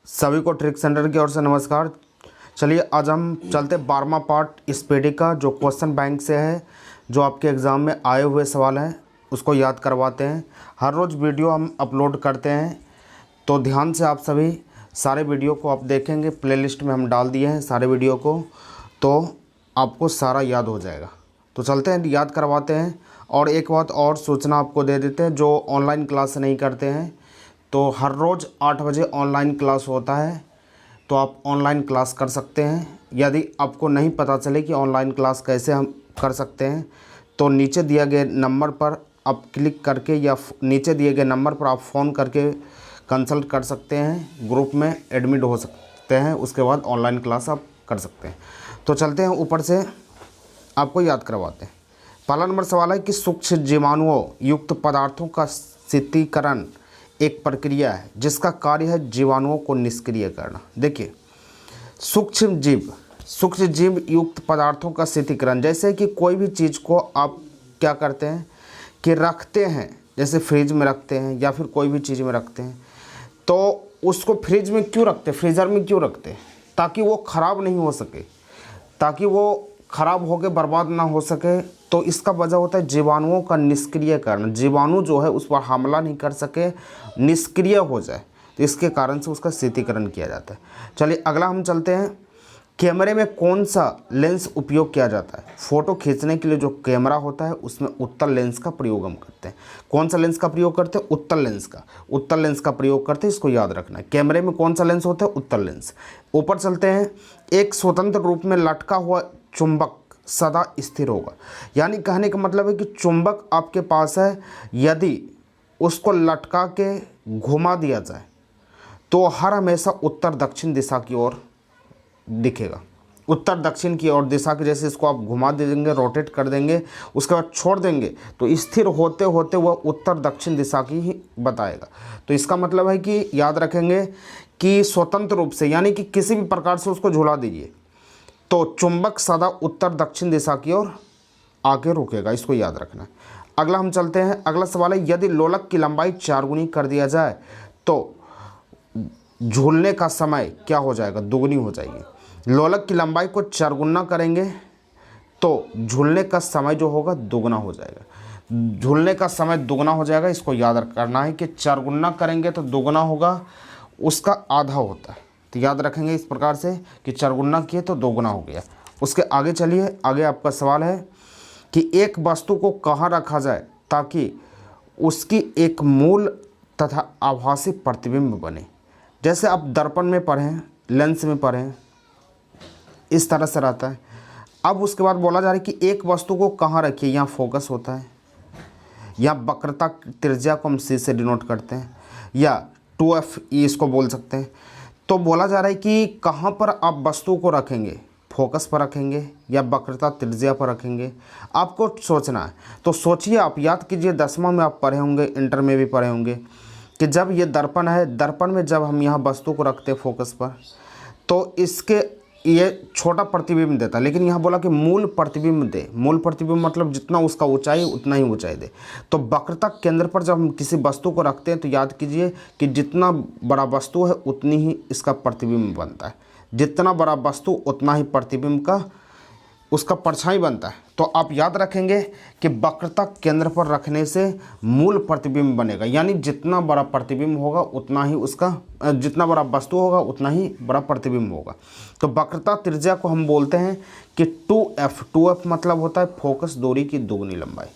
सभी को trick centre की ओर से नमस्कार। चलिए आज हम चलते 12वां पार्ट स्पीडी का जो क्वेश्चन बैंक से है, जो आपके एग्ज़ाम में आए हुए सवाल हैं उसको याद करवाते हैं। हर रोज़ वीडियो हम अपलोड करते हैं, तो ध्यान से आप सभी सारे वीडियो को आप देखेंगे। प्लेलिस्ट में हम डाल दिए हैं सारे वीडियो को, तो आपको सारा याद हो जाएगा। तो चलते हैं याद करवाते हैं। और एक बात और सूचना आपको दे देते हैं, जो ऑनलाइन क्लास नहीं करते हैं तो हर रोज़ 8 बजे ऑनलाइन क्लास होता है, तो आप ऑनलाइन क्लास कर सकते हैं। यदि आपको नहीं पता चले कि ऑनलाइन क्लास कैसे हम कर सकते हैं, तो नीचे दिए गए नंबर पर आप क्लिक करके या नीचे दिए गए नंबर पर आप फ़ोन करके कंसल्ट कर सकते हैं, ग्रुप में एडमिट हो सकते हैं, उसके बाद ऑनलाइन क्लास आप कर सकते हैं। तो चलते हैं ऊपर से आपको याद करवाते हैं। पहला नंबर सवाल है कि सूक्ष्म जीवाणुओं युक्त पदार्थों का शीतलीकरण एक प्रक्रिया है जिसका कार्य है जीवाणुओं को निष्क्रिय करना। देखिए, सूक्ष्म जीव युक्त पदार्थों का शीतलीकरण, जैसे कि कोई भी चीज़ को आप क्या करते हैं कि रखते हैं, जैसे फ्रिज में रखते हैं या फिर कोई भी चीज़ में रखते हैं, तो उसको फ्रिज में क्यों रखते हैं, फ्रीज़र में क्यों रखते हैं? ताकि वो ख़राब नहीं हो सके, ताकि वो ख़राब होकर बर्बाद ना हो सके। तो इसका वजह होता है जीवाणुओं का निष्क्रियकरण, जीवाणु जो है उस पर हमला नहीं कर सके, निष्क्रिय हो जाए, तो इसके कारण से उसका शीतलीकरण किया जाता है। चलिए अगला हम चलते हैं। कैमरे में कौन सा लेंस उपयोग किया जाता है? फ़ोटो खींचने के लिए जो कैमरा होता है उसमें उत्तल लेंस का प्रयोग हम करते हैं। कौन सा लेंस का प्रयोग करते हैं? उत्तल लेंस का प्रयोग करते हैं, इसको याद रखना है। कैमरे में कौन सा लेंस होता है? उत्तल लेंस। ऊपर चलते हैं। एक स्वतंत्र रूप में लटका हुआ चुंबक सदा स्थिर होगा, यानी कहने का मतलब है कि चुंबक आपके पास है, यदि उसको लटका के घुमा दिया जाए तो हर हमेशा उत्तर दक्षिण दिशा की ओर दिखेगा। उत्तर दक्षिण की ओर दिशा की, जैसे इसको आप घुमा देंगे, रोटेट कर देंगे, उसके बाद छोड़ देंगे तो स्थिर होते होते वह उत्तर दक्षिण दिशा की ही बताएगा। तो इसका मतलब है कि याद रखेंगे कि स्वतंत्र रूप से, यानी कि किसी भी प्रकार से उसको झुला दीजिए तो चुंबक सदा उत्तर दक्षिण दिशा की ओर आगे रुकेगा, इसको याद रखना है। अगला हम चलते हैं। अगला सवाल है, यदि लोलक की लंबाई 4 गुनी कर दिया जाए तो झूलने का समय क्या हो जाएगा? दुगनी हो जाएगी। लोलक की लंबाई को 4 गुना करेंगे तो झूलने का समय जो होगा दुगना हो जाएगा। झूलने का समय दुगना हो जाएगा, इसको याद करना है कि 4 गुना करेंगे तो दुगना होगा, उसका आधा होता है। तो याद रखेंगे इस प्रकार से कि 4 गुना किए तो 2 गुना हो गया। उसके आगे चलिए, आगे आपका सवाल है कि एक वस्तु को कहाँ रखा जाए ताकि उसकी एक मूल तथा आभासी प्रतिबिंब बने। जैसे आप दर्पण में पढ़ें, लेंस में पढ़ें, इस तरह से रहता है। अब उसके बाद बोला जा रहा है कि एक वस्तु को कहाँ रखिए, यहाँ फोकस होता है, या वक्रता त्रिज्या को हम C से डिनोट करते हैं, या 2F इसको बोल सकते हैं। तो बोला जा रहा है कि कहाँ पर आप वस्तु को रखेंगे, फोकस पर रखेंगे या वक्रता त्रिज्या पर रखेंगे, आपको सोचना है। तो सोचिए, आप याद कीजिए, 10वां में आप पढ़े होंगे, इंटर में भी पढ़े होंगे कि जब ये दर्पण है, दर्पण में जब हम यहाँ वस्तु को रखते हैं फोकस पर, तो इसके ये छोटा प्रतिबिंब देता है, लेकिन यहाँ बोला कि मूल प्रतिबिंब दे। मूल प्रतिबिंब मतलब जितना उसका ऊंचाई उतना ही ऊंचाई दे। तो वक्रता केंद्र पर जब हम किसी वस्तु को रखते हैं तो याद कीजिए कि जितना बड़ा वस्तु है उतनी ही इसका प्रतिबिंब बनता है, जितना बड़ा वस्तु उतना ही प्रतिबिंब का उसका परछाई बनता है। तो आप याद रखेंगे कि वक्रता केंद्र पर रखने से मूल प्रतिबिंब बनेगा, यानी जितना बड़ा प्रतिबिंब होगा उतना ही उसका, जितना बड़ा वस्तु होगा उतना ही बड़ा प्रतिबिंब होगा। तो वक्रता त्रिज्या को हम बोलते हैं कि 2F मतलब होता है फोकस दूरी की दुगनी लंबाई।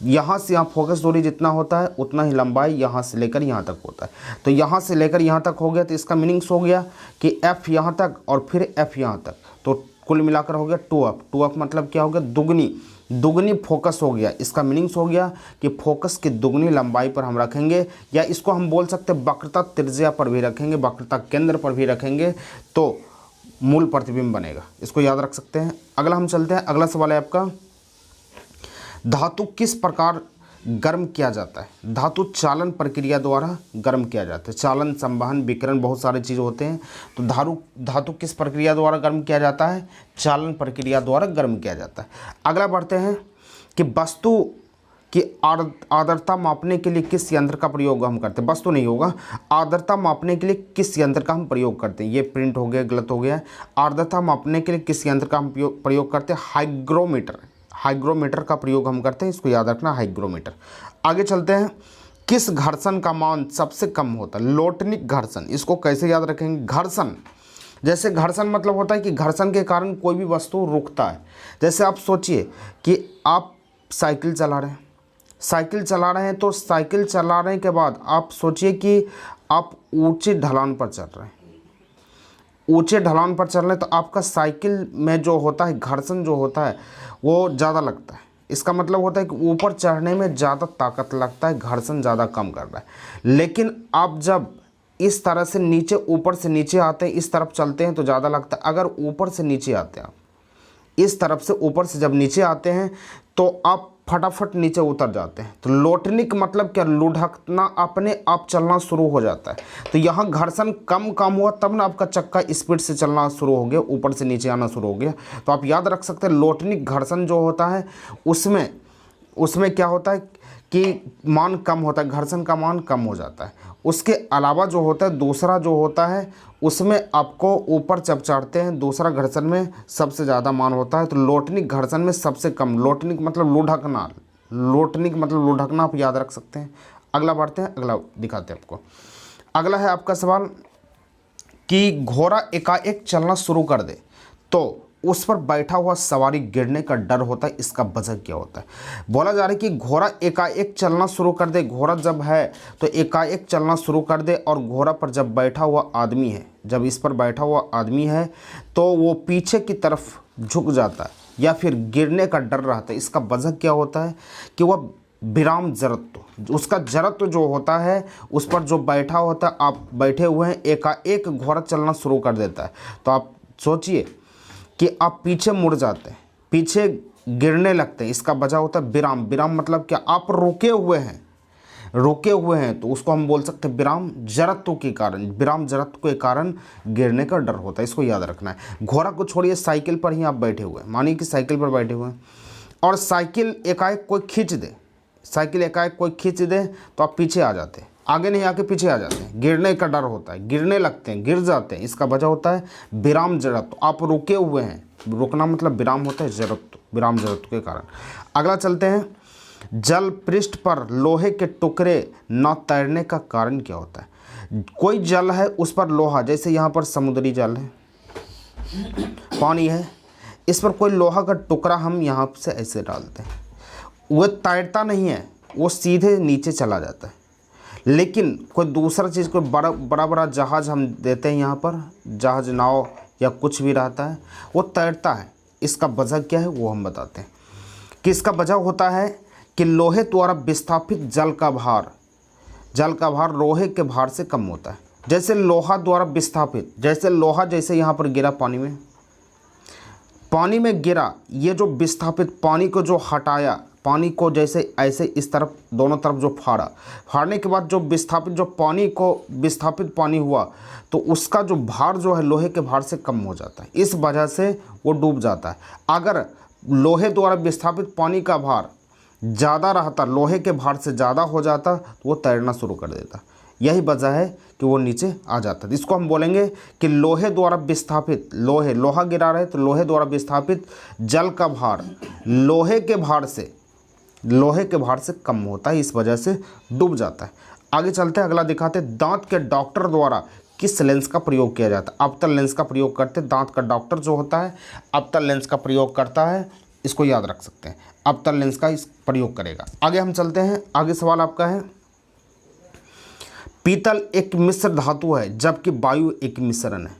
यहाँ से यहाँ फोकस दूरी जितना होता है उतना ही लंबाई यहाँ से लेकर यहाँ तक होता है। तो यहाँ से लेकर यहाँ तक हो गया, तो इसका मीनिंग्स हो गया कि F यहाँ तक और फिर F यहाँ तक, तो कुल मिलाकर हो गया 2F मतलब क्या हो गया? दुगनी फोकस हो गया। इसका मीनिंग्स हो गया कि फोकस की दुगनी लंबाई पर हम रखेंगे, या इसको हम बोल सकते हैं वक्रता त्रिज्या पर भी रखेंगे, वक्रता केंद्र पर भी रखेंगे तो मूल प्रतिबिंब बनेगा। इसको याद रख सकते हैं। अगला हम चलते हैं। अगला सवाल है आपका, धातु किस प्रकार गर्म किया जाता है? धातु चालन प्रक्रिया द्वारा गर्म किया जाता है। चालन, संवहन, विकिरण, बहुत सारे चीज़ होते हैं। तो धातु किस प्रक्रिया द्वारा गर्म किया जाता है? चालन प्रक्रिया द्वारा गर्म किया जाता है। अगला बढ़ते हैं कि वस्तु कि आर्द्रता मापने के लिए किस यंत्र का प्रयोग हम करते हैं, बस तो नहीं होगा, आर्द्रता मापने के लिए किस यंत्र का हम प्रयोग करते हैं, ये प्रिंट हो गया, गलत हो गया। आर्द्रता मापने के लिए किस यंत्र का हम प्रयोग करते हैं, हाइग्रोमीटर, हाइग्रोमीटर का प्रयोग हम करते हैं, इसको याद रखना, हाइग्रोमीटर। आगे चलते हैं, किस घर्षण का मान सबसे कम होता है, लोटनिक घर्षण। इसको कैसे याद रखेंगे, घर्षण, जैसे घर्षण मतलब होता है कि घर्षण के कारण कोई भी वस्तु रुकता है। जैसे आप सोचिए कि आप साइकिल चला रहे हैं, साइकिल चला रहे हैं, तो साइकिल चलाने के बाद आप सोचिए कि आप ऊंचे ढलान पर चल रहे हैं, ऊंचे ढलान पर चल रहे हैं, तो आपका साइकिल में जो होता है घर्षण जो होता है वो ज़्यादा लगता है। इसका मतलब होता है कि ऊपर चढ़ने में ज़्यादा ताकत लगता है, घर्षण ज़्यादा कम कर रहा है। लेकिन आप जब इस तरह से नीचे, ऊपर से नीचे आते हैं, इस तरफ चलते हैं तो ज़्यादा लगता है। अगर ऊपर से नीचे आते हैं आप, इस तरफ से ऊपर से जब नीचे आते हैं तो आप फटाफट नीचे उतर जाते हैं। तो लोटनिक मतलब क्या, लुढ़कना, अपने आप चलना शुरू हो जाता है। तो यहाँ घर्षण कम हुआ तब ना आपका चक्का स्पीड से चलना शुरू हो गया, ऊपर से नीचे आना शुरू हो गया। तो आप याद रख सकते हैं, लोटनिक घर्षण जो होता है उसमें क्या होता है कि मान कम होता है, घर्षण का मान कम हो जाता है। उसके अलावा जो होता है, दूसरा जो होता है उसमें आपको ऊपर जब चढ़ते हैं, दूसरा घर्षण में सबसे ज़्यादा मान होता है। तो लोटनिक घर्षण में सबसे कम, लोटनिक मतलब लुढ़कना, लोटनिक मतलब लुढ़कना, आप याद रख सकते हैं। अगला बढ़ते हैं, अगला दिखाते हैं आपको। अगला है आपका सवाल कि घोड़ा एकाएक चलना शुरू कर दे तो उस पर बैठा हुआ सवारी गिरने का डर होता है, इसका वजह क्या होता है। बोला जा रहा है कि घोड़ा एकाएक चलना शुरू कर दे, घोड़ा जब है तो एकाएक चलना शुरू कर दे, और घोड़ा पर जब बैठा हुआ आदमी है, जब इस पर बैठा हुआ आदमी है तो वो पीछे की तरफ झुक जाता है या फिर गिरने का डर रहता है। इसका वजह क्या होता है कि वह विराम जड़त्व, उसका जड़त्व जो होता है उस पर जो बैठा होता है, आप बैठे हुए हैं, एकाएक घोड़ा चलना शुरू कर देता है। तो आप सोचिए कि आप पीछे मुड़ जाते हैं, पीछे गिरने लगते हैं, इसका वजह होता है विराम। विराम मतलब क्या, आप रुके हुए हैं, तो उसको हम बोल सकते हैं विराम जड़त्व के कारण, विराम जड़त्व के कारण गिरने का डर होता है, इसको याद रखना है। घोड़ा को छोड़िए, साइकिल पर ही आप बैठे हुए हैं, मानिए कि साइकिल पर बैठे हुए हैं और साइकिल एकाएक कोई खींच दे, साइकिल एकाएक कोई खींच दे तो आप पीछे आ जाते हैं, आगे नहीं आके पीछे आ जाते हैं, गिरने का डर होता है, गिरने लगते हैं, गिर जाते हैं। इसका वजह होता है विराम जड़त्व, आप रुके हुए हैं, रुकना मतलब विराम होता है जड़त्व, विराम जड़त्व के कारण। अगला चलते हैं, जल पृष्ठ पर लोहे के टुकड़े न तैरने का कारण क्या होता है। कोई जल है उस पर लोहा, जैसे यहाँ पर समुद्री जल है, पानी है, इस पर कोई लोहा का टुकड़ा हम यहाँ से ऐसे डालते हैं, वह तैरता नहीं है, वो सीधे नीचे चला जाता है। लेकिन कोई दूसरा चीज़, कोई बड़ा जहाज़ हम देते हैं यहाँ पर, जहाज़, नाव या कुछ भी रहता है, वो तैरता है। इसका वजह क्या है वो हम बताते हैं कि इसका वजह होता है कि लोहे द्वारा विस्थापित जल का भार लोहे के भार से कम होता है। जैसे लोहा द्वारा विस्थापित, जैसे लोहा जैसे यहाँ पर गिरा पानी में गिरा, ये जो विस्थापित पानी को जो हटाया, पानी को जैसे ऐसे इस तरफ दोनों तरफ जो फाड़ने के बाद जो विस्थापित पानी हुआ तो उसका जो भार जो है लोहे के भार से कम हो जाता है, इस वजह से वो डूब जाता है। अगर लोहे द्वारा विस्थापित पानी का भार ज़्यादा रहता, लोहे के भार से ज़्यादा हो जाता तो वो तैरना शुरू कर देता। यही वजह है कि वो नीचे आ जाता है। इसको हम बोलेंगे कि लोहे द्वारा विस्थापित, लोहा गिरा रहे तो लोहे द्वारा विस्थापित जल का भार लोहे के भार से कम होता है, इस वजह से डूब जाता है। आगे चलते हैं, अगला दिखाते हैं, दांत के डॉक्टर द्वारा किस लेंस का प्रयोग किया जाता है। अवतल लेंस का प्रयोग करते हैं, दांत का डॉक्टर जो होता है अवतल लेंस का प्रयोग करता है, इसको याद रख सकते हैं, अवतल लेंस का इस प्रयोग करेगा। आगे हम चलते हैं, आगे सवाल आपका है, पीतल एक मिश्र धातु है जबकि वायु एक मिश्रण है।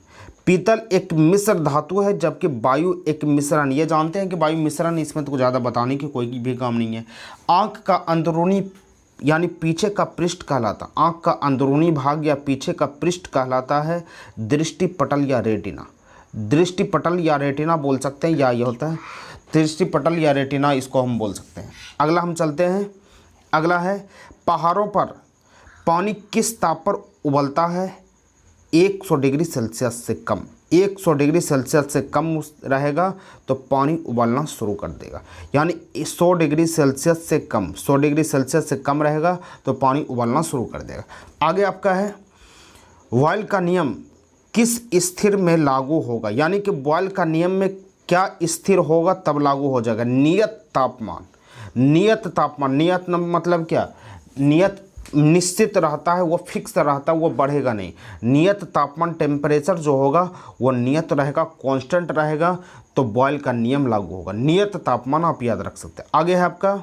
पीतल एक मिश्र धातु है जबकि वायु एक मिश्रण, ये जानते हैं कि वायु मिश्रण, इसमें तो ज़्यादा बताने की कोई भी काम नहीं है। आँख का अंदरूनी यानी पीछे का पृष्ठ कहलाता, आँख का अंदरूनी भाग या पीछे का पृष्ठ कहलाता है दृष्टिपटल या रेटिना। दृष्टिपटल या रेटिना बोल सकते हैं, या ये होता है दृष्टिपटल या रेटिना, इसको हम बोल सकते हैं। अगला हम चलते हैं, अगला है, पहाड़ों पर पानी किस ताप पर उबलता है 100 डिग्री सेल्सियस से कम, 100 डिग्री सेल्सियस से कम रहेगा तो पानी उबलना शुरू कर देगा। यानी 100 डिग्री सेल्सियस से कम, 100 डिग्री सेल्सियस से कम रहेगा तो पानी उबलना शुरू कर देगा। आगे आपका है बॉयल का नियम किस स्थिर में लागू होगा, यानी कि बॉयल का नियम में क्या स्थिर होगा तब लागू हो जाएगा। नियत तापमान, नियत तापमान, नियत मतलब क्या, नियत निश्चित रहता है, वो फिक्स रहता है, वो बढ़ेगा नहीं। नियत तापमान टेम्परेचर जो होगा वो नियत रहेगा, कांस्टेंट रहेगा, तो बॉयल का नियम लागू होगा। नियत तापमान आप याद रख सकते हैं। आगे है आपका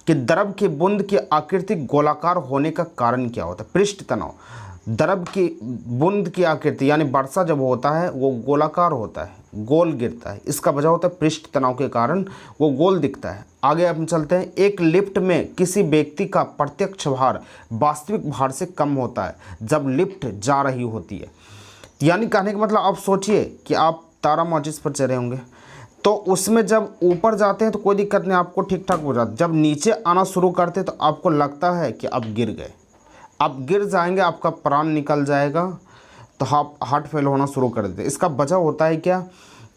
कि द्रव की बूंद की आकृति गोलाकार होने का कारण क्या होता है। पृष्ठ तनाव, द्रव की बूंद की आकृति यानी वर्षा जब होता है वो गोलाकार होता है, गोल गिरता है, इसका वजह होता है पृष्ठ तनाव के कारण वो गोल दिखता है। आगे हम चलते हैं। एक लिफ्ट में किसी व्यक्ति का प्रत्यक्ष भार वास्तविक भार से कम होता है जब लिफ्ट जा रही होती है। यानी कहने का मतलब आप सोचिए कि आप तारा माचिस पर चढ़े होंगे, तो उसमें जब ऊपर जाते हैं तो कोई दिक्कत नहीं, आपको ठीक ठाक हो जाता। जब नीचे आना शुरू करते तो आपको लगता है कि आप गिर गए, आप गिर जाएंगे, आपका प्राण निकल जाएगा, तो आप हार्ट फेल होना शुरू कर देते। इसका वजह होता है क्या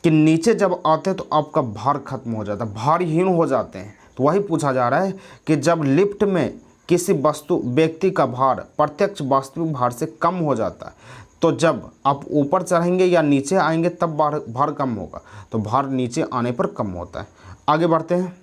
कि नीचे जब आते हैं तो आपका भार खत्म हो जाता है, भारहीन हो जाते हैं। तो वही पूछा जा रहा है कि जब लिफ्ट में किसी व्यक्ति का भार प्रत्यक्ष वास्तविक भार से कम हो जाता है, तो जब आप ऊपर चढ़ेंगे या नीचे आएंगे तब भार कम होगा, तो भार नीचे आने पर कम होता है। आगे बढ़ते हैं।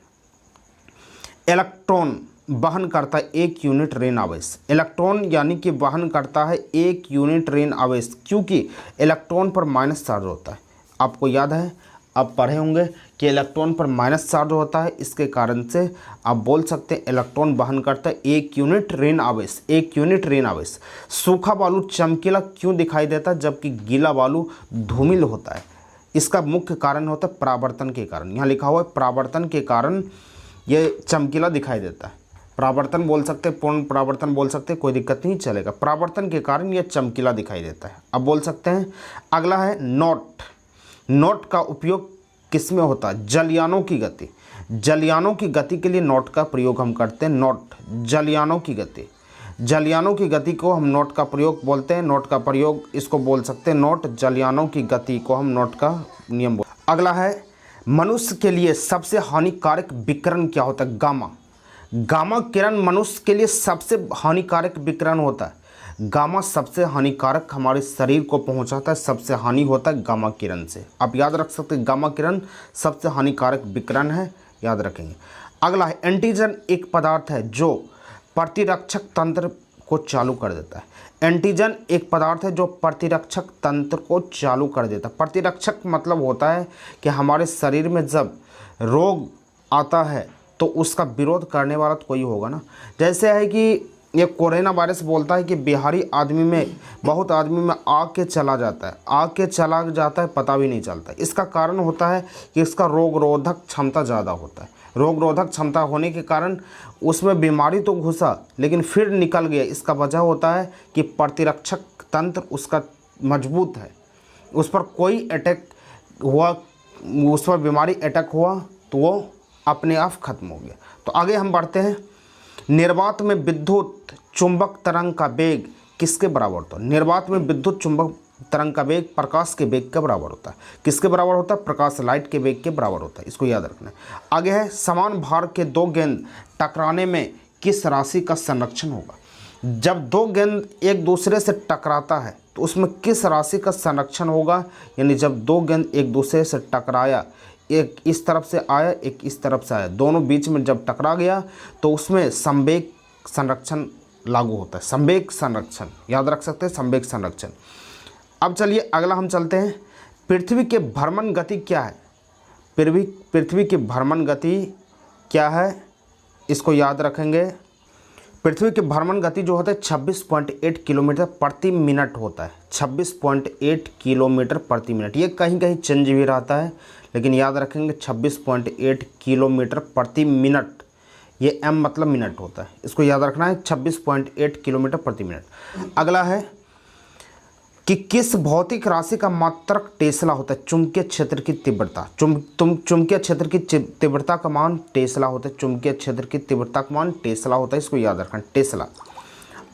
इलेक्ट्रॉन वहन करता है 1 यूनिट ऋण आवेश। इलेक्ट्रॉन यानी कि वहन करता है 1 यूनिट ऋण आवेश, क्योंकि इलेक्ट्रॉन पर माइनस चार्ज होता है। आपको याद है, आप पढ़े होंगे कि इलेक्ट्रॉन पर माइनस चार्ज होता है, इसके कारण से आप बोल सकते हैं इलेक्ट्रॉन वहन करता है 1 यूनिट ऋण आवेश, 1 यूनिट ऋण आवेश। सूखा बालू चमकीला क्यों दिखाई देता है जबकि गीला बालू धूमिल होता है। इसका मुख्य कारण होता है परावर्तन के कारण। यहाँ लिखा हुआ है परावर्तन के कारण ये चमकीला दिखाई देता है। परावर्तन बोल सकते हैं, पूर्ण परावर्तन बोल सकते हैं, कोई दिक्कत नहीं चलेगा। परावर्तन के कारण यह चमकीला दिखाई देता है, अब बोल सकते हैं। अगला है नोट। नोट का उपयोग किस में होता है? जलयानों की गति, जलयानों की गति के लिए नोट का प्रयोग हम करते हैं। नोट जलयानों की गति, जलयानों की गति को हम नोट का प्रयोग बोलते हैं। नोट का प्रयोग इसको बोल सकते हैं नोट, जलयानों की गति को हम नोट का नियम बोल। अगला है मनुष्य के लिए सबसे हानिकारक विकिरण क्या होता है? गामा। गामा किरण मनुष्य के लिए सबसे हानिकारक विकिरण होता है। गामा सबसे हानिकारक हमारे शरीर को पहुंचाता है, सबसे हानि होता है गामा किरण से। आप याद रख सकते हैं गामा किरण सबसे हानिकारक विकिरण है, याद रखेंगे। अगला है एंटीजन एक पदार्थ है जो प्रतिरक्षक तंत्र को चालू कर देता है। एंटीजन एक पदार्थ है जो प्रतिरक्षक तंत्र को चालू कर देता है। प्रतिरक्षक मतलब होता है कि हमारे शरीर में जब रोग आता है तो उसका विरोध करने वाला तो कोई होगा ना। जैसे है कि ये कोरोना वायरस बोलता है कि बिहारी आदमी में, बहुत आदमी में आके चला जाता है, आके चला जाता है, पता भी नहीं चलता। इसका कारण होता है कि इसका रोग रोधक क्षमता ज़्यादा होता है। रोग रोधक क्षमता होने के कारण उसमें बीमारी तो घुसा लेकिन फिर निकल गया। इसका वजह होता है कि प्रतिरक्षक तंत्र उसका मजबूत है, उस पर कोई अटैक हुआ, उस पर बीमारी अटैक हुआ तो वो अपने आप खत्म हो गया। तो आगे हम बढ़ते हैं। निर्वात में विद्युत चुंबक तरंग का वेग किसके बराबर होता है? निर्वात में विद्युत चुंबक तरंग का वेग प्रकाश के वेग के बराबर होता है। किसके बराबर होता है? प्रकाश, लाइट के वेग के बराबर होता है, इसको याद रखना है। आगे है समान भार के 2 गेंद टकराने में किस राशि का संरक्षण होगा? जब 2 गेंद एक दूसरे से टकराता है तो उसमें किस राशि का संरक्षण होगा? यानी जब 2 गेंद एक दूसरे से टकराया, एक इस तरफ से आया, एक इस तरफ से आया, दोनों बीच में जब टकरा गया तो उसमें संवेग संरक्षण लागू होता है। संवेग संरक्षण याद रख सकते हैं, संवेग संरक्षण। अब चलिए अगला हम चलते हैं। पृथ्वी के भ्रमण गति क्या है? पृथ्वी की भ्रमण गति क्या है, इसको याद रखेंगे। पृथ्वी की भ्रमण गति जो होता है 26.8 किलोमीटर प्रति मिनट होता है। 26.8 किलोमीटर प्रति मिनट। ये कहीं कहीं चेंज भी रहता है, लेकिन याद रखेंगे 26.8 किलोमीटर प्रति मिनट। ये m मतलब मिनट होता है, इसको याद रखना है, 26.8 किलोमीटर प्रति मिनट। अगला है कि किस भौतिक राशि का मात्रक टेस्ला होता है? चुंबकीय क्षेत्र की तीव्रता। चुंबकीय क्षेत्र की तीव्रता का मान टेस्ला होता है। चुंबकीय क्षेत्र की तीव्रता का मान टेस्ला होता है, इसको याद रखना, टेस्ला।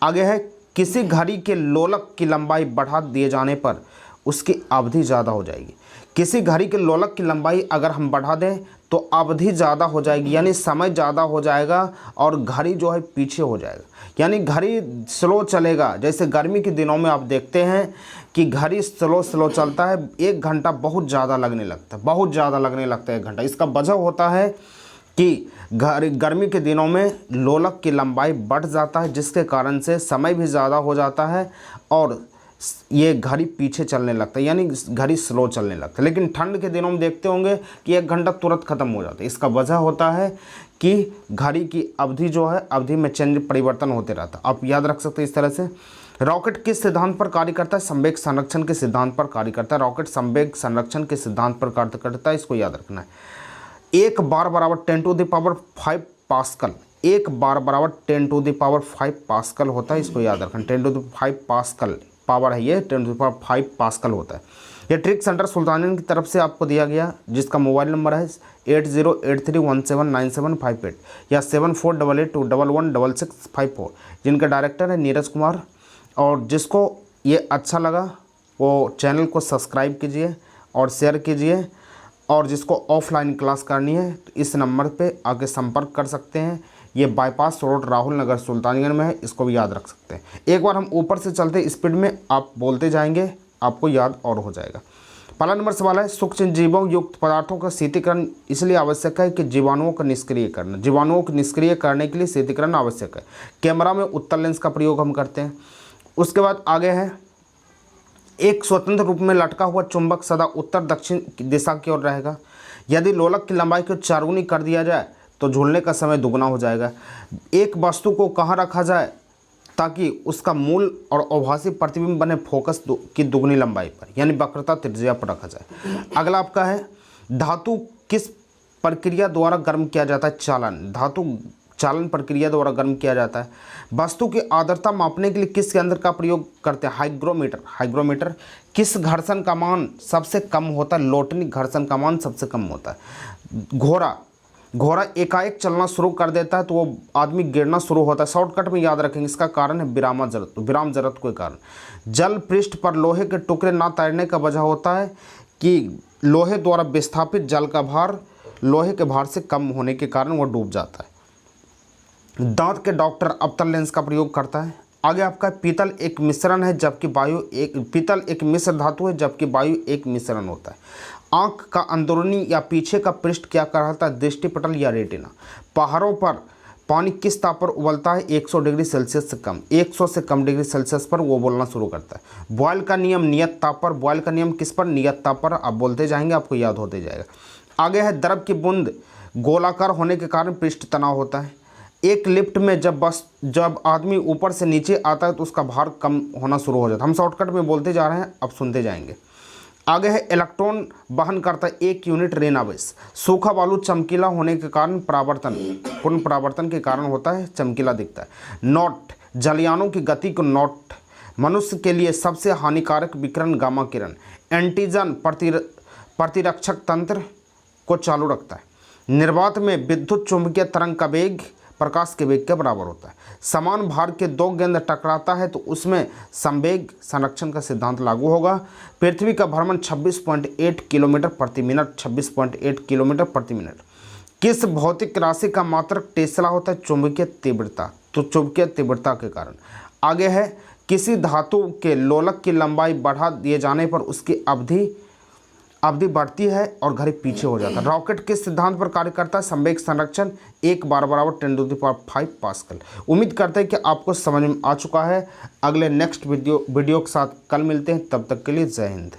आगे है किसी घड़ी के लोलक की लंबाई बढ़ा दिए जाने पर उसकी अवधि ज़्यादा हो जाएगी। किसी घड़ी के लोलक की लंबाई अगर हम बढ़ा दें तो अवधि ज़्यादा हो जाएगी, यानी समय ज़्यादा हो जाएगा और घड़ी जो है पीछे हो जाएगा, यानी घड़ी स्लो चलेगा। जैसे गर्मी के दिनों में आप देखते हैं कि घड़ी स्लो चलता है, 1 घंटा बहुत ज़्यादा लगने लगता है, बहुत ज़्यादा लगने लगता है 1 घंटा। इसका वजह होता है कि गर्मी के दिनों में लोलक की लंबाई बढ़ जाता है, जिसके कारण से समय भी ज़्यादा हो जाता है और ये घड़ी पीछे चलने लगता है, यानी घड़ी स्लो चलने लगता है। लेकिन ठंड के दिनों में देखते होंगे कि 1 घंटा तुरंत ख़त्म हो जाता है। इसका वजह होता है कि घड़ी की अवधि जो है, अवधि में परिवर्तन होते रहता है। आप याद रख सकते हैं इस तरह से। रॉकेट किस सिद्धांत पर कार्य करता है? संवेग संरक्षण के सिद्धांत पर कार्य करता है। रॉकेट संवेग संरक्षण के सिद्धांत पर कार्य करता है, इसको याद रखना है। 1 बार बराबर 10⁵ पास्कल, 1 बार बराबर 10⁵ पास्कल होता है, इसको याद रखना। 10⁵ पास्कल पावर है, ये 10⁵ पास्कल होता है। ये ट्रिक सेंटर सुल्तानियन की तरफ से आपको दिया गया, जिसका मोबाइल नंबर है 8083179758 या 748821116654, जिनका डायरेक्टर है नीरज कुमार। और जिसको ये अच्छा लगा वो चैनल को सब्सक्राइब कीजिए और शेयर कीजिए, और जिसको ऑफलाइन क्लास करनी है तो इस नंबर पे आके संपर्क कर सकते हैं। ये बाईपास रोड राहुल नगर सुल्तानगंज में है, इसको भी याद रख सकते हैं। एक बार हम ऊपर से चलते स्पीड में आप बोलते जाएंगे, आपको याद और हो जाएगा। पहला नंबर सवाल है, सूक्ष्म जीवों युक्त पदार्थों का शीतीकरण इसलिए आवश्यक है कि जीवाणुओं को निष्क्रिय करना। जीवाणुओं को निष्क्रिय करने के लिए शीतीकरण आवश्यक है। कैमरा में उत्तल लेंस का प्रयोग हम करते हैं। उसके बाद आगे है, एक स्वतंत्र रूप में लटका हुआ चुंबक सदा उत्तर दक्षिण दिशा की ओर रहेगा। यदि लोलक की लंबाई को 4 गुनी कर दिया जाए तो झूलने का समय दुगना हो जाएगा। एक वस्तु को कहाँ रखा जाए ताकि उसका मूल और आभासी प्रतिबिंब बने? फोकस की दुगनी लंबाई पर, यानी वक्रता त्रिज्या पर रखा जाए। अगला आपका है, धातु किस प्रक्रिया द्वारा गर्म किया जाता है? चालन। धातु चालन प्रक्रिया द्वारा गर्म किया जाता है। वस्तु की आर्द्रता मापने के लिए किस यंत्र का प्रयोग करते हैं? हाइग्रोमीटर। हाइग्रोमीटर। किस घर्षण का मान सबसे कम होता है? लोटनिक घर्षण का मान सबसे कम होता है। घोड़ा। घोड़ा एकाएक चलना शुरू कर देता है तो वो आदमी गिरना शुरू होता है। शॉर्टकट में याद रखेंगे, इसका कारण है विराम जरत के कारण। जल पृष्ठ पर लोहे के टुकड़े ना तैरने का वजह होता है कि लोहे द्वारा विस्थापित जल का भार लोहे के भार से कम होने के कारण वो डूब जाता है। दांत के डॉक्टर अवतल लेंस का प्रयोग करता है। आगे आपका पीतल एक मिश्रण है जबकि पीतल एक मिश्र धातु है जबकि वायु एक मिश्रण होता है। आंख का अंदरूनी या पीछे का पृष्ठ क्या कहलाता है? दृष्टिपटल या रेटिना। पहाड़ों पर पानी किस ताप पर उबलता है? 100 डिग्री सेल्सियस से कम। 100 से कम डिग्री सेल्सियस पर वो बोलना शुरू करता है। बॉयल का नियम नियत ताप पर। बॉयल का नियम किस पर? नियत ताप पर। आप बोलते जाएंगे, आपको याद होते जाएगा। आगे है, द्रव की बूंद गोलाकार होने के कारण पृष्ठ तनाव होता है। एक लिफ्ट में जब आदमी ऊपर से नीचे आता है तो उसका भार कम होना शुरू हो जाता है। हम शॉर्टकट में बोलते जा रहे हैं, अब सुनते जाएंगे। आगे है, इलेक्ट्रॉन वहन करता है 1 यूनिट ऋण आवेश। सूखा बालू चमकीला होने के कारण पूर्ण परावर्तन के कारण होता है, चमकीला दिखता है। नॉट। जलयानों की गति को नॉट। मनुष्य के लिए सबसे हानिकारक विकिरण गामा किरण। एंटीजन प्रतिरक्षक तंत्र को चालू रखता है। निर्वात में विद्युत चुंबकीय तरंग का वेग प्रकाश के वेग के बराबर होता है। समान भार के 2 गेंद टकराता है तो उसमें संवेग संरक्षण का सिद्धांत लागू होगा। पृथ्वी का भ्रमण 26.8 किलोमीटर प्रति मिनट। 26.8 किलोमीटर प्रति मिनट। किस भौतिक राशि का मात्रक टेस्ला होता है? चुंबकीय तीव्रता। तो चुंबकीय तीव्रता के कारण। आगे है, किसी धातु के लोलक की लंबाई बढ़ा दिए जाने पर उसकी अवधि बढ़ती है और घड़ी पीछे हो जाता है। रॉकेट किस सिद्धांत पर कार्य करता है? संवेग संरक्षण। 1 बार बराबर 10⁵ पास्कल। उम्मीद करते हैं कि आपको समझ में आ चुका है। अगले नेक्स्ट वीडियो के साथ कल मिलते हैं, तब तक के लिए जय हिंद।